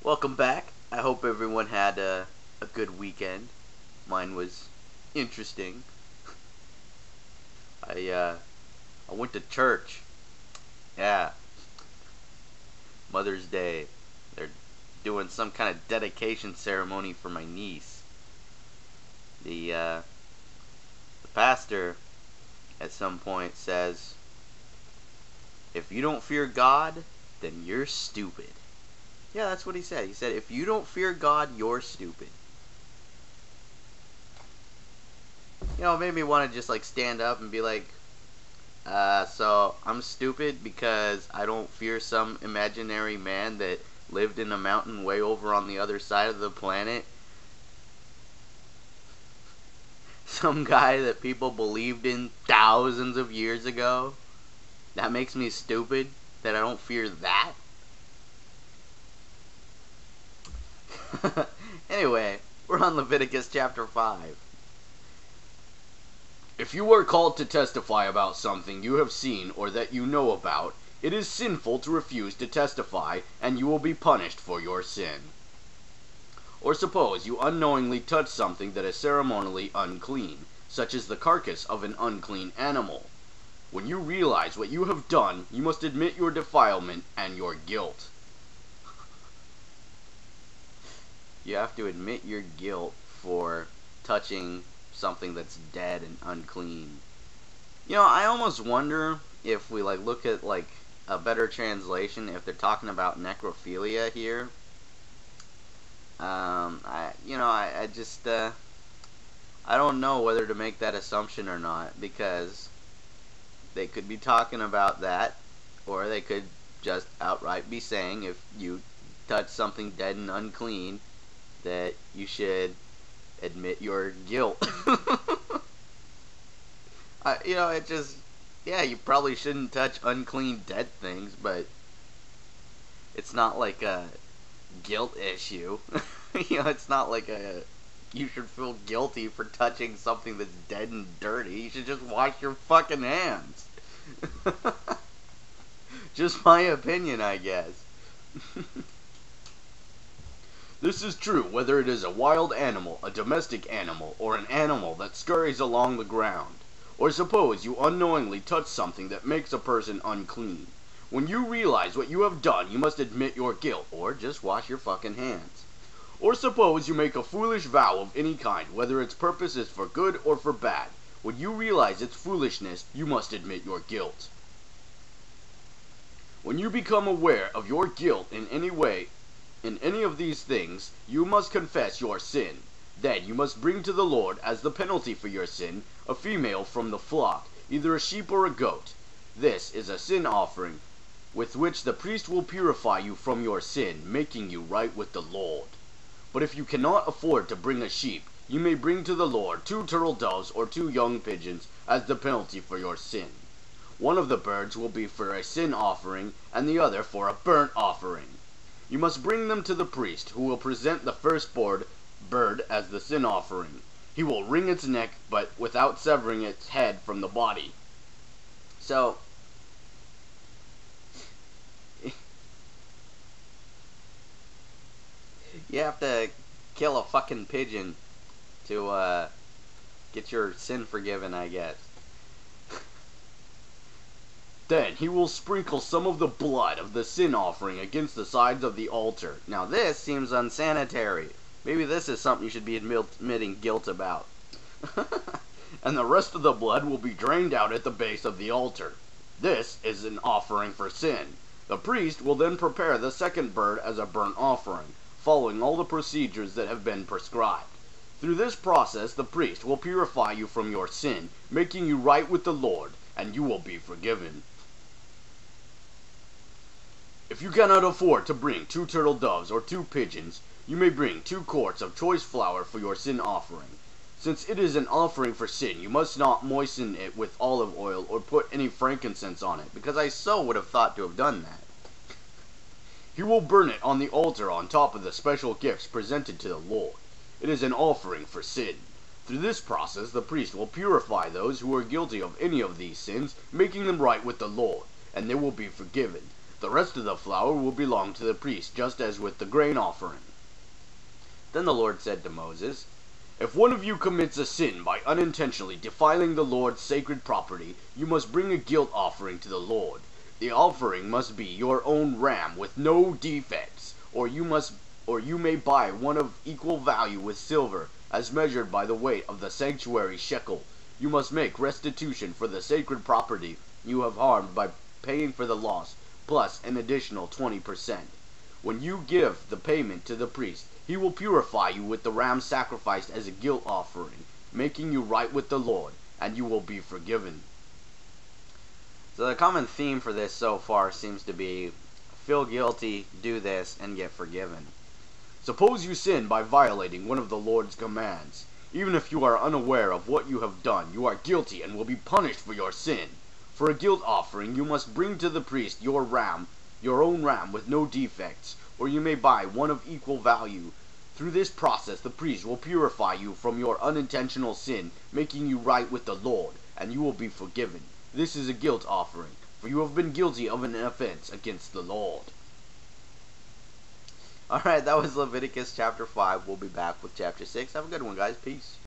Welcome back. I hope everyone had a good weekend. Mine was interesting. I went to church. Yeah, Mother's Day. They're doing some kind of dedication ceremony for my niece. The pastor at some point says, "If you don't fear God, then you're stupid." Yeah, that's what he said. He said, if you don't fear God, you're stupid. It made me want to just like stand up and be like, so I'm stupid because I don't fear some imaginary man that lived in a mountain way over on the other side of the planet. Some guy that people believed in thousands of years ago. That makes me stupid that I don't fear that. Anyway, we're on Leviticus chapter 5. If you are called to testify about something you have seen or that you know about, it is sinful to refuse to testify, and you will be punished for your sin. Or suppose you unknowingly touch something that is ceremonially unclean, such as the carcass of an unclean animal. When you realize what you have done, you must admit your defilement and your guilt. You have to admit your guilt for touching something that's dead and unclean. I almost wonder if we look at a better translation, if they're talking about necrophilia here. I just I don't know whether to make that assumption or not, because they could be talking about that, or they could just outright be saying if you touch something dead and unclean, that you should admit your guilt. You probably shouldn't touch unclean dead things, but it's not like a guilt issue. It's not like you should feel guilty for touching something that's dead and dirty. You should just wash your fucking hands. Just my opinion, I guess. This is true whether it is a wild animal, a domestic animal, or an animal that scurries along the ground. Or suppose you unknowingly touch something that makes a person unclean. When you realize what you have done, you must admit your guilt, or just wash your fucking hands. Or suppose you make a foolish vow of any kind, whether its purpose is for good or for bad. When you realize its foolishness, you must admit your guilt. When you become aware of your guilt in any way, in any of these things, you must confess your sin. Then you must bring to the Lord, as the penalty for your sin, a female from the flock, either a sheep or a goat. This is a sin offering, with which the priest will purify you from your sin, making you right with the Lord. But if you cannot afford to bring a sheep, you may bring to the Lord 2 turtle doves or 2 young pigeons, as the penalty for your sin. One of the birds will be for a sin offering, and the other for a burnt offering. You must bring them to the priest, who will present the firstborn bird as the sin offering. He will wring its neck, but without severing its head from the body. So, you have to kill a fucking pigeon to get your sin forgiven, I guess. Then he will sprinkle some of the blood of the sin offering against the sides of the altar. Now this seems unsanitary. Maybe this is something you should be admitting guilt about. And the rest of the blood will be drained out at the base of the altar. This is an offering for sin. The priest will then prepare the second bird as a burnt offering, following all the procedures that have been prescribed. Through this process, the priest will purify you from your sin, making you right with the Lord, and you will be forgiven. If you cannot afford to bring 2 turtle doves or 2 pigeons, you may bring 2 quarts of choice flour for your sin offering. Since it is an offering for sin, you must not moisten it with olive oil or put any frankincense on it, because I so would have thought to have done that. He will burn it on the altar on top of the special gifts presented to the Lord. It is an offering for sin. Through this process, the priest will purify those who are guilty of any of these sins, making them right with the Lord, and they will be forgiven. The rest of the flour will belong to the priest, just as with the grain offering." Then the Lord said to Moses, "If one of you commits a sin by unintentionally defiling the Lord's sacred property, you must bring a guilt offering to the Lord. The offering must be your own ram with no defects, or you may buy one of equal value with silver, as measured by the weight of the sanctuary shekel. You must make restitution for the sacred property you have harmed by paying for the loss, plus an additional 20%. When you give the payment to the priest, he will purify you with the ram sacrificed as a guilt offering, making you right with the Lord, and you will be forgiven." So the common theme for this so far seems to be feel guilty, do this, and get forgiven. Suppose you sin by violating one of the Lord's commands. Even if you are unaware of what you have done, you are guilty and will be punished for your sin. For a guilt offering, you must bring to the priest your own ram with no defects, or you may buy one of equal value. Through this process, the priest will purify you from your unintentional sin, making you right with the Lord, and you will be forgiven. This is a guilt offering, for you have been guilty of an offense against the Lord. Alright, that was Leviticus chapter 5. We'll be back with chapter 6. Have a good one, guys. Peace.